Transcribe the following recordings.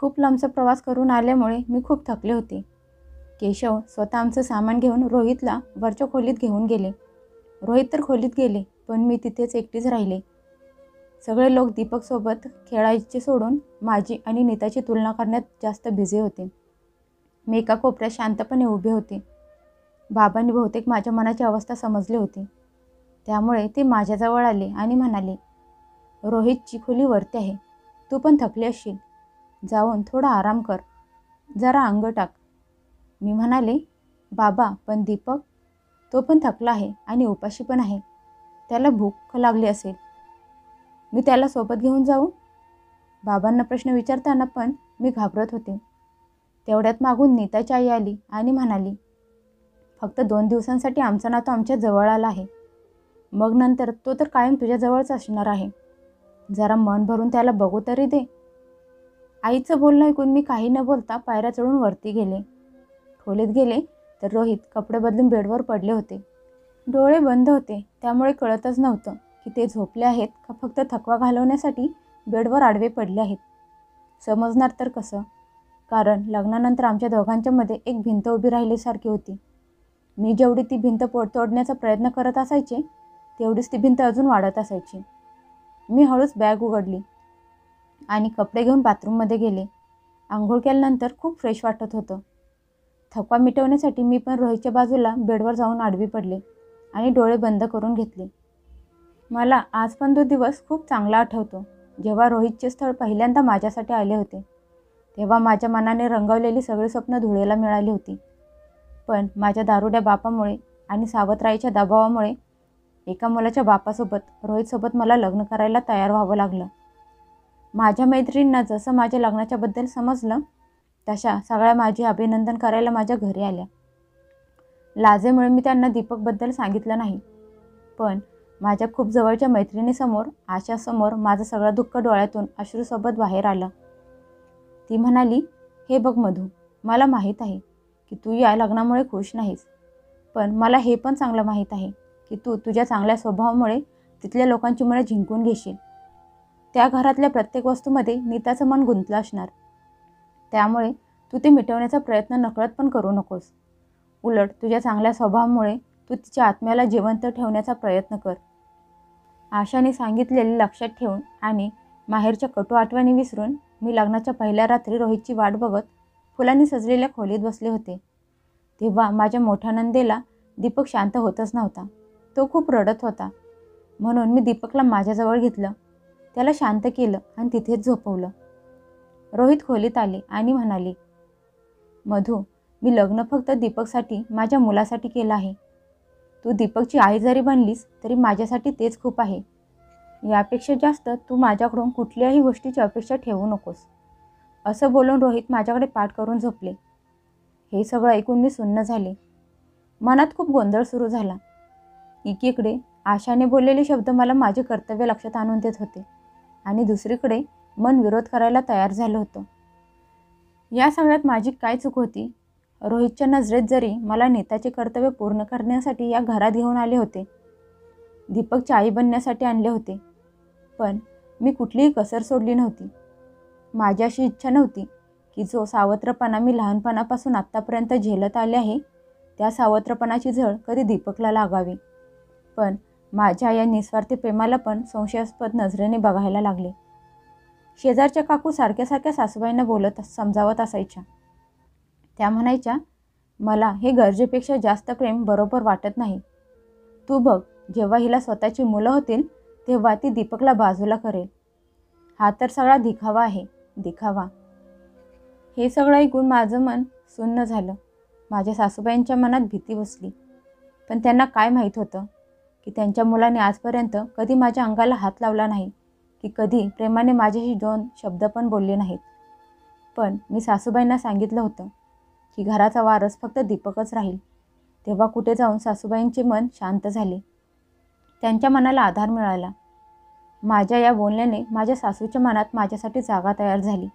खूप लांबचा प्रवास करून आल्यामुळे मी खूप थकले होते. केशव स्वतः आमचं सामान घेऊन रोहितला वरच्या खोलीत घेऊन गेले. रोहित तर खोलीत गेले, पण मी तिथेच एकटीच राहिले. सगळे लोक दीपकसोबत खेळायचे सोडून माझी आणि नीताची तुलना करण्यात जास्त बिझी होते. मी एका कोपऱ्यात शांतपणे उभे होते. बाबांनी बहुतेक माझ्या मनाची अवस्था समजली होती. त्यामुळे ते माझ्याजवळ आले आणि म्हणाले, रोहितची खोली वरती आहे. तू पण थकली असशील. जाऊन थोडा आराम कर. जरा अंग टाक. मी म्हणाले, बाबा पण दीपक, तो पण थकला आहे आणि उपाशी पण आहे. त्याला भूक लागली असेल. मी त्याला सोबत घेऊन जाऊ? बाबांना प्रश्न विचारताना पण मी घाबरत होते. तेवढ्यात मागून नीताची आई आली आणि म्हणाली, फक्त 2 दिवसांसाठी आमचा नातू आमच्या जवळ आला आहे. मग नंतर तो तर कायम तुझ्याजवळच असणार आहे. जरा मन भरून त्याला बघू तरी दे. आईचं बोलणं ऐकून मी काही न बोलता पायऱ्या चढून वरती गेले. खोलीत गेले तर रोहित कपडे बदलून बेडवर पडले होते. डोळे बंद होते, त्यामुळे कळतच नव्हतं की ते झोपले आहेत का फक्त थकवा घालवण्यासाठी बेडवर आडवे पडले आहेत. समजणार तर कसं, कारण लग्नानंतर आमच्या दोघांच्या मध्ये एक भिंत उभी राहिल्यासारखी होती. मी जेवढी ती भिंत तोडण्याचा प्रयत्न करत असायचे, तेवढीच ती भिंत अजून वाढत असायची. मी हळूच बॅग उघडली आणि कपडे घेऊन बाथरूममध्ये गेले. आंघोळ केल्यानंतर खूप फ्रेश वाटत होतं. थकवा मिटवण्यासाठी मी पण रोहितच्या बाजूला बेडवर जाऊन आडवी पडले आणि डोळे बंद करून घेतले. मला आज पण तो दिवस खूप चांगला आठवतो, जेव्हा रोहितचे स्थळ पहिल्यांदा माझ्यासाठी आले होते. तेव्हा माझ्या मनाने रंगवलेली सगळी स्वप्न धुळेला मिळाली होती. पण माझ्या दारुड्या बापामुळे आणि सावत्राईच्या दबावामुळे एका मुलाच्या बापासोबत रोहितसोबत मला लग्न करायला तयार व्हावं लागलं. माझ्या मैत्रिणींना जसं माझ्या लग्नाच्याबद्दल समजलं, तशा सगळ्या माझे अभिनंदन करायला माझ्या घरी आल्या. लाजेमुळे मी त्यांना दीपकबद्दल सांगितलं नाही. पण माझ्या खूप जवळच्या मैत्रिणीसमोर, आशासमोर माझं सगळं दुःख डोळ्यातून अश्रूसोबत बाहेर आलं. ती म्हणाली, हे बघ मधू, मला माहीत आहे की तू या लग्नामुळे खुश नाहीस. पण मला हे पण चांगलं माहीत आहे की तू तुझ्या चांगल्या स्वभावामुळे तिथल्या लोकांची मनं जिंकून घेशील. त्या घरातल्या प्रत्येक वस्तूमध्ये नीताचं मन गुंतलं असणार. त्यामुळे तू ते मिटवण्याचा प्रयत्न नकळत पण करू नकोस. उलट तुझ्या चांगल्या स्वभावामुळे तू तिच्या आत्म्याला जिवंत ठेवण्याचा प्रयत्न कर. आशाने सांगितलेले लक्षात ठेवून आणि माहेरच्या कटू आठवणी विसरून मी लग्नाच्या पहिल्या रात्री रोहितची वाट बघत फुलांनी सजलेल्या खोलीत बसले होते. तेव्हा माझ्या मोठ्या नंदेला दीपक शांत होतच नव्हता. तो खूप रडत होता. म्हणून मी दीपकला माझ्याजवळ घेतलं, त्याला शांत केलं आणि तिथेच झोपवलं. रोहित खोलीत आले आणि म्हणाले, मधू, मी लग्न फक्त दीपकसाठी, माझ्या मुलासाठी केलं आहे. तू दीपकची आई जरी बनलीस तरी माझ्यासाठी तेच खूप आहे. यापेक्षा जास्त तू माझ्याकडून कुठल्याही गोष्टीची अपेक्षा ठेवू नकोस. असं बोलून रोहित माझ्याकडे पाठ करून झोपले. हे सगळं ऐकून मी सुन्न झाले. मनात खूप गोंधळ सुरू झाला. एकीकडे आशाने बोललेले शब्द मला माझे कर्तव्य लक्षात आणून देत होते आणि दुसरीकडे मन विरोध करायला तयार झालं होतं. या सगळ्यात माझी काय चूक होती? रोहितच्या नजरेत जरी मला नीताचे कर्तव्य पूर्ण करण्यासाठी या घरात घेऊन आले होते, दीपकची आई बनण्यासाठी आणले होते, पण मी कुठलीही कसर सोडली नव्हती. माझी अशी इच्छा नव्हती की जो सावत्रपणा मी लहानपणापासून आत्तापर्यंत झेलत आले आहे, त्या सावत्रपणाची झळ कधी दीपकला लागावी. पण माझ्या या निस्वार्थी प्रेमाला पण संशयास्पद नजरेने बघायला लागले. शेजारच्या काकू सारख्या सारख्या सासूबाईंना बोलत समजावत असायच्या. त्या म्हणायच्या, मला हे गरजेपेक्षा जास्त प्रेम बरोबर वाटत नाही. तू बघ, जेव्हा हिला स्वतःची मुलं होतील तेव्हा ती दीपकला बाजूला करेल. हा तर सगळा दिखावा आहे, दिखावा. हे सगळं ऐकून माझं मन सुन्न झालं. माझ्या सासूबाईंच्या मनात भीती बसली. पण त्यांना काय माहीत होतं की त्यांच्या मुलाने आजपर्यंत कधी माझ्या अंगाला हात लावला नाही, की कधी प्रेमाने माझ्याशी 2 शब्द पण बोलले नाहीत. पण मी सासूबाईंना सांगितलं होतं की घराचा वारस फक्त दीपकच राहील. तेव्हा कुठे जाऊन सासूबाईंचे मन शांत झाले. त्यांच्या मनाला आधार मिळाला. माझ्या या बोलण्याने माझ्या सासूच्या मनात माझ्यासाठी जागा तयार झाली.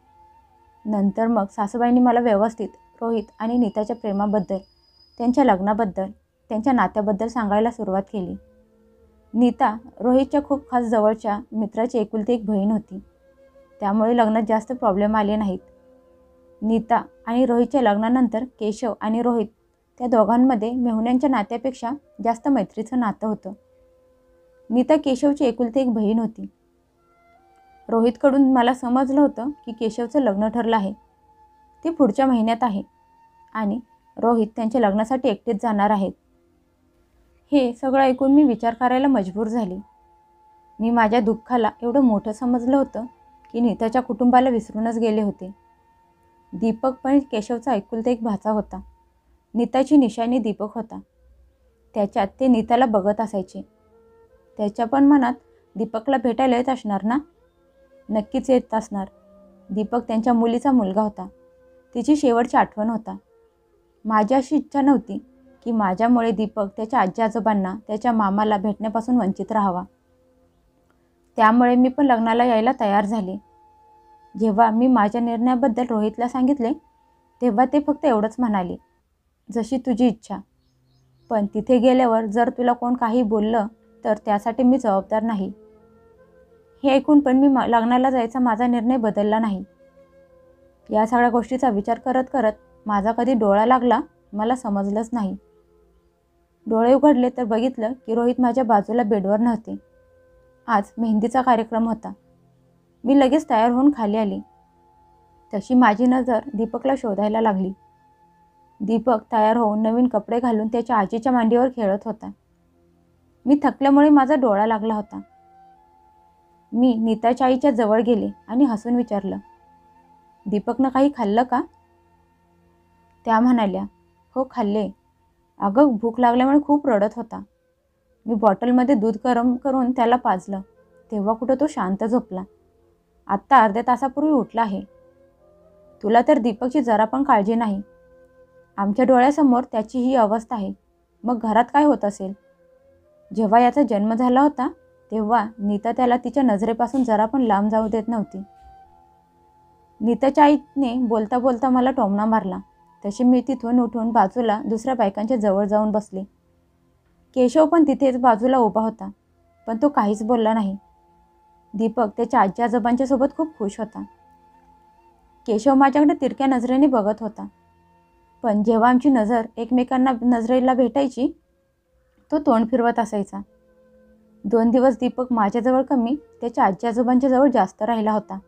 नंतर मग सासूबाईंनी मला व्यवस्थित रोहित आणि नीताच्या प्रेमाबद्दल, त्यांच्या लग्नाबद्दल, त्यांच्या नात्याबद्दल सांगायला सुरुवात केली. नीता रोहितच्या खूप खास जवळच्या मित्राची एकुलती एक बहीण होती. त्यामुळे लग्नात जास्त प्रॉब्लेम आले नाहीत. नीता आणि रोहितच्या लग्नानंतर केशव आणि रोहित त्या दोघांमध्ये मेहुण्यांच्या नात्यापेक्षा जास्त मैत्रीचं नातं होतं. नीता केशवची एकुलती एक बहीण होती. रोहितकडून मला समजलं होतं की केशवचं लग्न ठरलं आहे. ते पुढच्या महिन्यात आहे आणि रोहित त्यांच्या लग्नासाठी एकटेच जाणार आहेत. हे सगळं ऐकून मी विचार करायला मजबूर झाले. मी माझ्या दुःखाला एवढं मोठं समजलं होतं की नीताच्या कुटुंबाला विसरूनच गेले होते. दीपक पण केशवचा एकुलता एक भाचा होता. नीताची निशाणी दीपक होता. त्याच्यात ते नीताला बघत असायचे. त्याच्या पण मनात दीपकला भेटायला येत असणार ना? नक्कीच येत असणार. दीपक त्यांच्या मुलीचा मुलगा होता. तिची शेवटची आठवण होता. माझी अशी इच्छा नव्हती की माझ्यामुळे दीपक त्याच्या आजी आजोबांना त्याच्या मामाला भेटण्यापासून वंचित राहावा. त्यामुळे मी पण लग्नाला यायला तयार झाले. जेव्हा मी माझ्या निर्णयाबद्दल रोहितला सांगितले तेव्हा ते फक्त एवढंच म्हणाले, जशी तुझी इच्छा. पण तिथे गेल्यावर जर तुला कोण काही बोललं तर त्यासाठी मी जबाबदार नाही. हे ऐकून पण मी लग्नाला जायचा माझा निर्णय बदलला नाही. या सगळ्या गोष्टीचा विचार करत करत माझा कधी डोळा लागला मला समजलंच नाही. डोळे उघडले तर बघितलं की रोहित माझ्या बाजूला बेडवर नव्हते. आज मेहंदीचा कार्यक्रम होता. मी लगेच तयार होऊन खाली आली. तशी माझी नजर दीपकला शोधायला लागली. दीपक तयार होऊन नवीन कपडे घालून त्याच्या आजीच्या मांडीवर खेळत होता. मी थकल्यामुळे माझा डोळा लागला होता. मी नीताच्या आईच्या जवळ गेले आणि हसून विचारलं, दीपकनं काही खाल्लं का? त्या म्हणाल्या, हो खाल्ले. अगं भूक लागल्यामुळे खूप रडत होता. मी बॉटलमध्ये दूध गरम करून त्याला पाजलं. तेव्हा कुठं तो शांत झोपला. आत्ता अर्ध्या तासापूर्वी उठला आहे. तुला तर दीपकची जरा पण काळजी नाही. आमच्या डोळ्यासमोर त्याची ही अवस्था आहे. मग घरात काय होत असेल? जेव्हा याचा जन्म झाला होता तेव्हा नीता त्याला तिच्या नजरेपासून जरा पण लांब जाऊ देत नव्हती. नीताच्या आईने बोलता बोलता मला टोमणा मारला. तशी मी तिथून उठून बाजूला दुसऱ्या बायकांच्या जवळ जाऊन बसले. केशव पण तिथेच बाजूला उभा होता, पण तो काहीच बोलला नाही. दीपक त्याच्या आजी आजोबांच्या सोबत खूप खुश होता. केशव माझ्याकडे तिरक्या नजरेने बघत होता. पण जेव्हा आमची नजर एकमेकांना नजरेला भेटायची तो तोंड फिरवत असायचा. 2 दिवस दीपक माझ्याजवळ कमी त्याच्या आजी आजोबांच्या जवळ जास्त राहिला होता.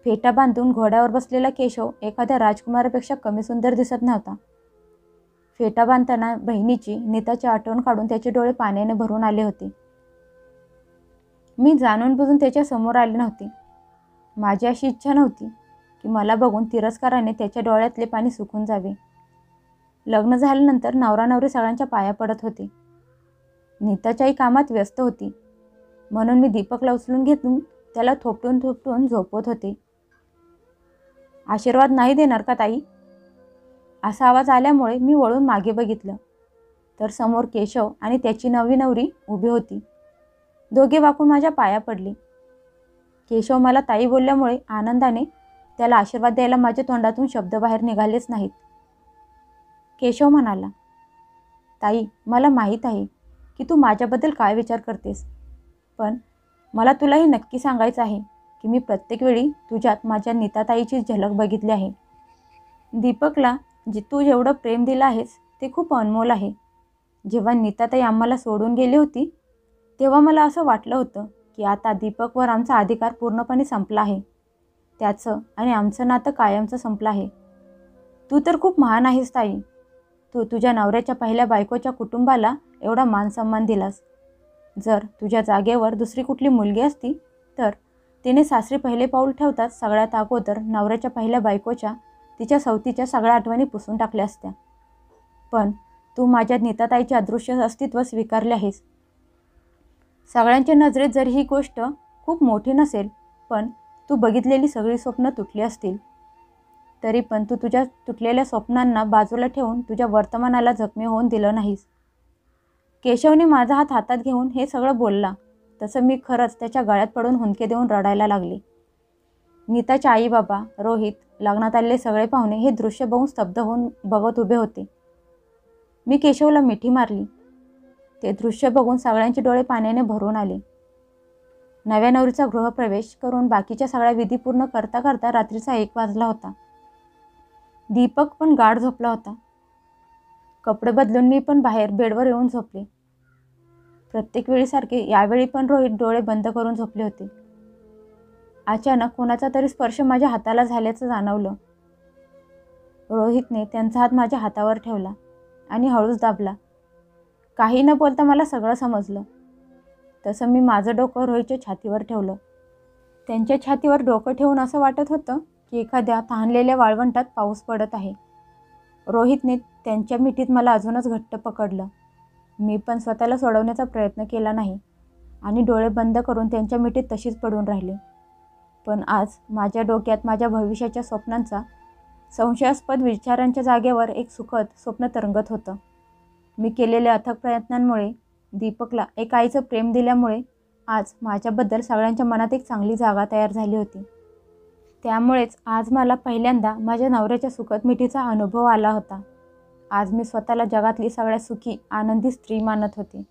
फेटा बांधून घोड्यावर बसलेला केशव एखाद्या राजकुमारापेक्षा कमी सुंदर दिसत नव्हता. फेटा बांधताना बहिणीची नीताची आठवण काढून त्याचे डोळे पाण्याने भरून आले होते. मी जाणून बुजून त्याच्या समोर आले नव्हते. माझी अशी इच्छा नव्हती की मला बघून तिरस्काराने त्याच्या डोळ्यातले पाणी सुकून जावे. लग्न झाल्यानंतर नवरा नवरी सगळ्यांच्या पाया पडत होते. नीताच्याही कामात व्यस्त होती. म्हणून मी दीपकला उचलून घेऊन त्याला थोपटून थोपटून झोपवत होते. आशीर्वाद नाही देणार का ताई? असा आवाज आल्यामुळे मी वळून मागे बघितलं तर समोर केशव आणि त्याची नवी नवरी उभी होती. दोघे वाकून माझ्या पाया पडले. केशव मला ताई बोलल्यामुळे आनंदाने त्याला आशीर्वाद द्यायला माझ्या तोंडातून शब्द बाहेर निघालेच नाहीत. केशव म्हणाला, ताई मला माहीत आहे की तू माझ्याबद्दल काय विचार करतेस, पण मला तुला हे नक्की सांगायचं आहे की मी प्रत्येक वेळी तुझ्यात माझ्या नीताताईची झलक बघितली आहे. दीपकला तू जेवढं प्रेम दिलं आहेस ते खूप अनमोल आहे. जेव्हा नीताताई आम्हाला सोडून गेली होती तेव्हा मला असं वाटलं होतं की आता दीपकवर आमचा अधिकार पूर्णपणे संपला आहे. त्याचं आणि आमचं नातं कायमचं संपलं आहे. तू तर खूप महान आहेस ताई. तू तुझ्या नवऱ्याच्या पहिल्या बायकोच्या कुटुंबाला एवढा मान सन्मान दिलास. जर तुझ्या जागेवर दुसरी कुठली मुलगी असती तर तिने सासरी पहिले पाऊल ठेवताच सगळ्यात अगोदर नवऱ्याच्या पहिल्या बायकोच्या तिच्या सवतीच्या सगळ्या आठवणी पुसून टाकल्या असत्या. पण तू माझ्या नीताताईचे अदृश्य अस्तित्व स्वीकारले आहेस. सगळ्यांच्या नजरेत जर ही गोष्ट खूप मोठी नसेल पण तू बघितलेली सगळी स्वप्न तुटली असतील तरी पण तू तुझ्या तुटलेल्या स्वप्नांना बाजूला ठेवून तुझ्या वर्तमानाला जखमी होऊन दिलं नाहीस. केशवने माझा हात हातात घेऊन हे सगळं बोलला तसं मी खरंच त्याच्या गळ्यात पडून हुंदके देऊन रडायला लागले. नीताच्या आई बाबा, रोहित, लग्नात आलेले सगळे पाहुणे हे दृश्य बघून स्तब्ध होऊन बघत उभे होते. मी केशवला मिठी मारली. ते दृश्य बघून सगळ्यांचे डोळे पाण्याने भरून आले. नव्या नवरीचा गृहप्रवेश करून बाकीच्या सगळ्या विधी पूर्ण करता करता रात्रीचा 1 वाजला होता. दीपक पण गाढ झोपला होता. कपडे बदलून मी पण बाहेर बेडवर येऊन झोपले. प्रत्येक वेळीसारखे यावेळी पण रोहित डोळे बंद करून झोपले होते. अचानक कोणाचा तरी स्पर्श माझ्या हाताला झाल्याचं जाणवलं. रोहितने त्यांचा हात माझ्या हातावर ठेवला आणि हळूच दाबला. काही न बोलता मला सगळं समजलं. तसं मी माझं डोकं रोहितच्या छातीवर ठेवलं. त्यांच्या छातीवर डोकं ठेवून असं वाटत होतं की एखाद्या तहानलेल्या वाळवंटात पाऊस पडत आहे. रोहितने त्यांच्या मिठीत मला अजूनच घट्ट पकडलं. मी पण स्वतःला सोडवण्याचा प्रयत्न केला नाही आणि डोळे बंद करून त्यांच्या मिठीत तशीच पडून राहिले. पण आज माझ्या डोक्यात माझ्या भविष्याच्या स्वप्नांचा, संशयास्पद विचारांच्या जागेवर एक सुखद स्वप्न तरंगत होतं. मी केलेल्या अथक प्रयत्नांमुळे, दीपकला एक आईचं प्रेम दिल्यामुळे आज माझ्याबद्दल सगळ्यांच्या मनात एक चांगली जागा तयार झाली होती. त्यामुळेच आज मला पहिल्यांदा माझ्या नवऱ्याच्या सुखद मिठीचा अनुभव आला होता. आज मी स्वतःला जगातली सगळ्यात सुखी, आनंदी स्त्री मानत होते.